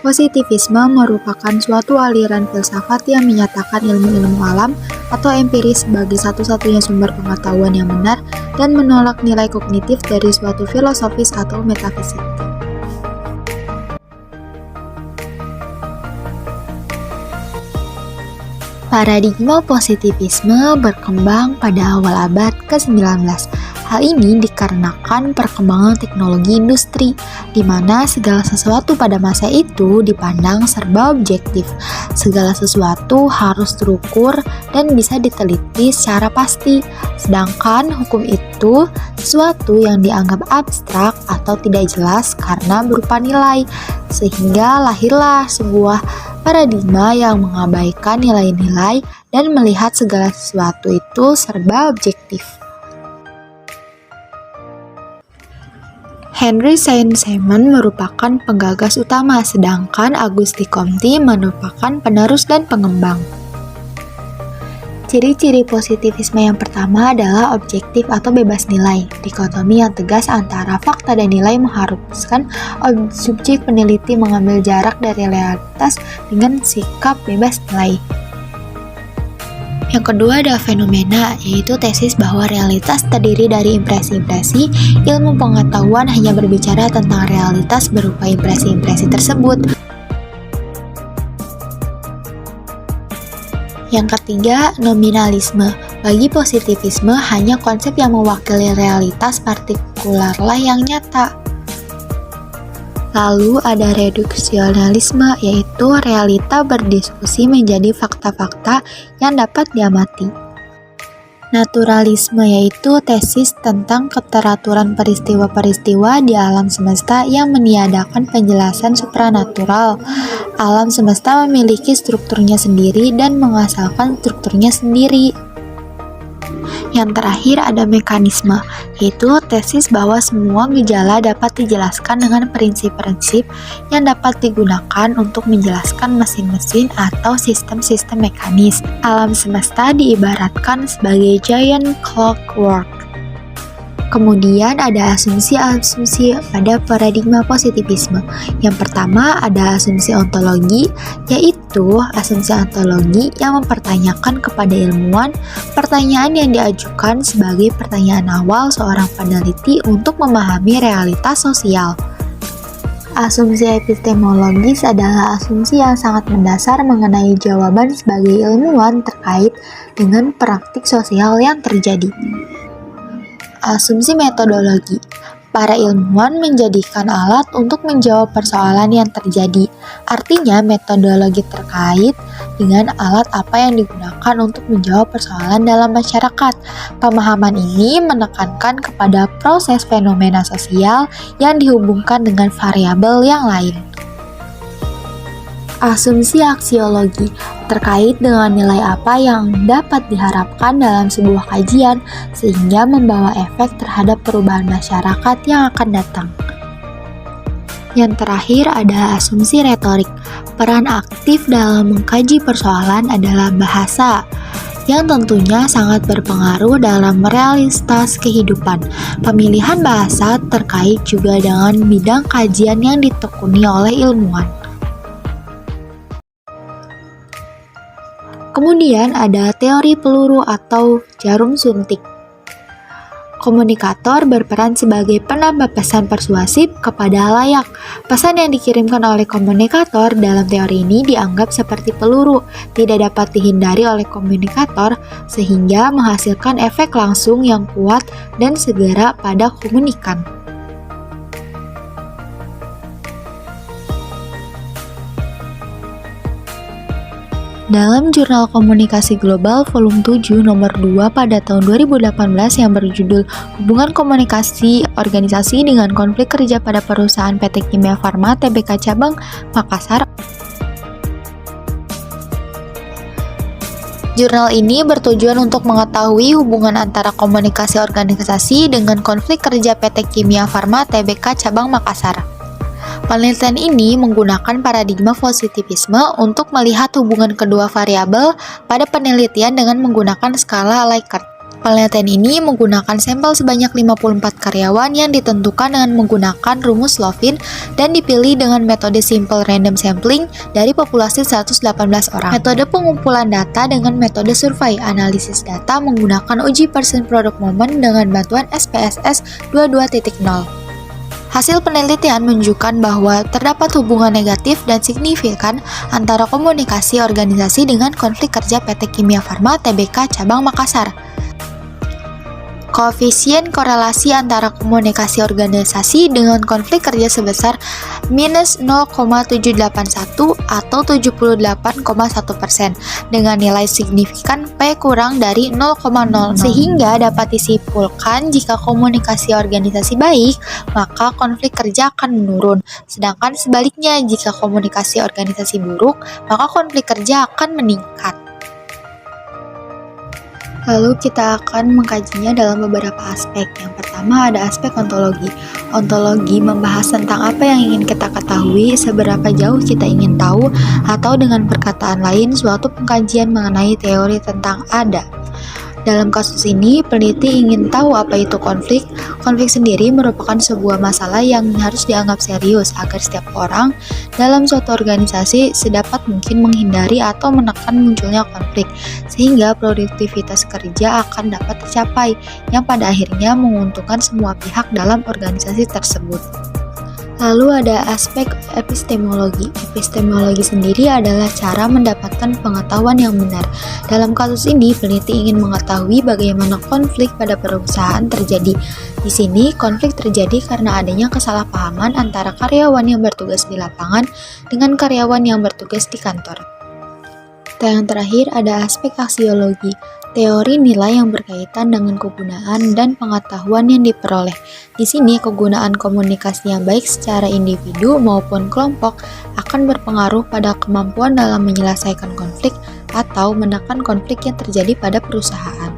Positivisme merupakan suatu aliran filsafat yang menyatakan ilmu-ilmu alam atau empiris sebagai satu-satunya sumber pengetahuan yang benar dan menolak nilai kognitif dari suatu filosofis atau metafisik. Paradigma positivisme berkembang pada awal abad ke-19. Hal ini dikarenakan perkembangan teknologi industri, di mana segala sesuatu pada masa itu dipandang serba objektif. Segala sesuatu harus terukur dan bisa diteliti secara pasti, sedangkan hukum itu sesuatu yang dianggap abstrak atau tidak jelas karena berupa nilai, sehingga lahirlah sebuah paradigma yang mengabaikan nilai-nilai dan melihat segala sesuatu itu serba objektif. Henry Saint-Simon merupakan penggagas utama, sedangkan Auguste Comte merupakan penerus dan pengembang. Ciri-ciri positivisme yang pertama adalah objektif atau bebas nilai. Dikotomi yang tegas antara fakta dan nilai mengharuskan subjek peneliti mengambil jarak dari realitas dengan sikap bebas nilai. Yang kedua ada fenomena, yaitu tesis bahwa realitas terdiri dari impresi-impresi. Ilmu pengetahuan hanya berbicara tentang realitas berupa impresi-impresi tersebut. Yang ketiga, nominalisme. Bagi positivisme, hanya konsep yang mewakili realitas partikularlah yang nyata. Lalu ada reduksionalisme, yaitu realita berdiskusi menjadi fakta-fakta yang dapat diamati. Naturalisme yaitu tesis tentang keteraturan peristiwa-peristiwa di alam semesta yang meniadakan penjelasan supranatural. Alam semesta memiliki strukturnya sendiri dan mengasalkan strukturnya sendiri. Yang terakhir ada mekanisme, yaitu tesis bahwa semua gejala dapat dijelaskan dengan prinsip-prinsip yang dapat digunakan untuk menjelaskan mesin-mesin atau sistem-sistem mekanis. Alam semesta diibaratkan sebagai giant clockwork. Kemudian ada asumsi-asumsi pada paradigma positivisme. Yang pertama ada asumsi ontologi, yaitu asumsi ontologi yang mempertanyakan kepada ilmuwan pertanyaan yang diajukan sebagai pertanyaan awal seorang peneliti untuk memahami realitas sosial. Asumsi epistemologis adalah asumsi yang sangat mendasar mengenai jawaban sebagai ilmuwan terkait dengan praktik sosial yang terjadi. Asumsi metodologi. Para ilmuwan menjadikan alat untuk menjawab persoalan yang terjadi. Artinya, metodologi terkait dengan alat apa yang digunakan untuk menjawab persoalan dalam masyarakat. Pemahaman ini menekankan kepada proses fenomena sosial yang dihubungkan dengan variabel yang lain. Asumsi aksiologi terkait dengan nilai apa yang dapat diharapkan dalam sebuah kajian sehingga membawa efek terhadap perubahan masyarakat yang akan datang. Yang terakhir ada asumsi retorik. Peran aktif dalam mengkaji persoalan adalah bahasa, yang tentunya sangat berpengaruh dalam realitas kehidupan. Pemilihan bahasa terkait juga dengan bidang kajian yang ditekuni oleh ilmuwan. Kemudian ada teori peluru atau jarum suntik. Komunikator berperan sebagai penambah pesan persuasif kepada halayak. Pesan yang dikirimkan oleh komunikator dalam teori ini dianggap seperti peluru, tidak dapat dihindari oleh komunikator, sehingga menghasilkan efek langsung yang kuat dan segera pada komunikan. Dalam Jurnal Komunikasi Global Volume 7 nomor 2 pada tahun 2018 yang berjudul Hubungan Komunikasi Organisasi dengan Konflik Kerja pada Perusahaan PT Kimia Farma Tbk Cabang Makassar. Jurnal ini bertujuan untuk mengetahui hubungan antara komunikasi organisasi dengan konflik kerja PT Kimia Farma Tbk Cabang Makassar. Penelitian ini menggunakan paradigma positivisme untuk melihat hubungan kedua variabel pada penelitian dengan menggunakan skala Likert. Penelitian ini menggunakan sampel sebanyak 54 karyawan yang ditentukan dengan menggunakan rumus Lovin dan dipilih dengan metode simple random sampling dari populasi 118 orang. Metode pengumpulan data dengan metode survei analisis data menggunakan uji person product moment dengan bantuan SPSS 22.0. Hasil penelitian menunjukkan bahwa terdapat hubungan negatif dan signifikan antara komunikasi organisasi dengan konflik kerja PT Kimia Farma Tbk Cabang Makassar. Koefisien korelasi antara komunikasi organisasi dengan konflik kerja sebesar minus 0,781 atau 78,1% dengan nilai signifikan P kurang dari 0,00 sehingga dapat disimpulkan jika komunikasi organisasi baik maka konflik kerja akan menurun, sedangkan sebaliknya jika komunikasi organisasi buruk maka konflik kerja akan meningkat. Lalu kita akan mengkajinya dalam beberapa aspek. Yang pertama ada aspek ontologi. Ontologi membahas tentang apa yang ingin kita ketahui, seberapa jauh kita ingin tahu, atau dengan perkataan lain suatu pengkajian mengenai teori tentang ada. Dalam kasus ini, peneliti ingin tahu apa itu konflik. Konflik sendiri merupakan sebuah masalah yang harus dianggap serius agar setiap orang dalam suatu organisasi sedapat mungkin menghindari atau menekan munculnya konflik, sehingga produktivitas kerja akan dapat tercapai, yang pada akhirnya menguntungkan semua pihak dalam organisasi tersebut. Lalu ada aspek epistemologi. Epistemologi sendiri adalah cara mendapatkan pengetahuan yang benar. Dalam kasus ini, peneliti ingin mengetahui bagaimana konflik pada perusahaan terjadi. Di sini, konflik terjadi karena adanya kesalahpahaman antara karyawan yang bertugas di lapangan dengan karyawan yang bertugas di kantor. Yang terakhir ada aspek aksiologi. Teori nilai yang berkaitan dengan kegunaan dan pengetahuan yang diperoleh. Di sini, kegunaan komunikasi yang baik secara individu maupun kelompok akan berpengaruh pada kemampuan dalam menyelesaikan konflik atau menekan konflik yang terjadi pada perusahaan.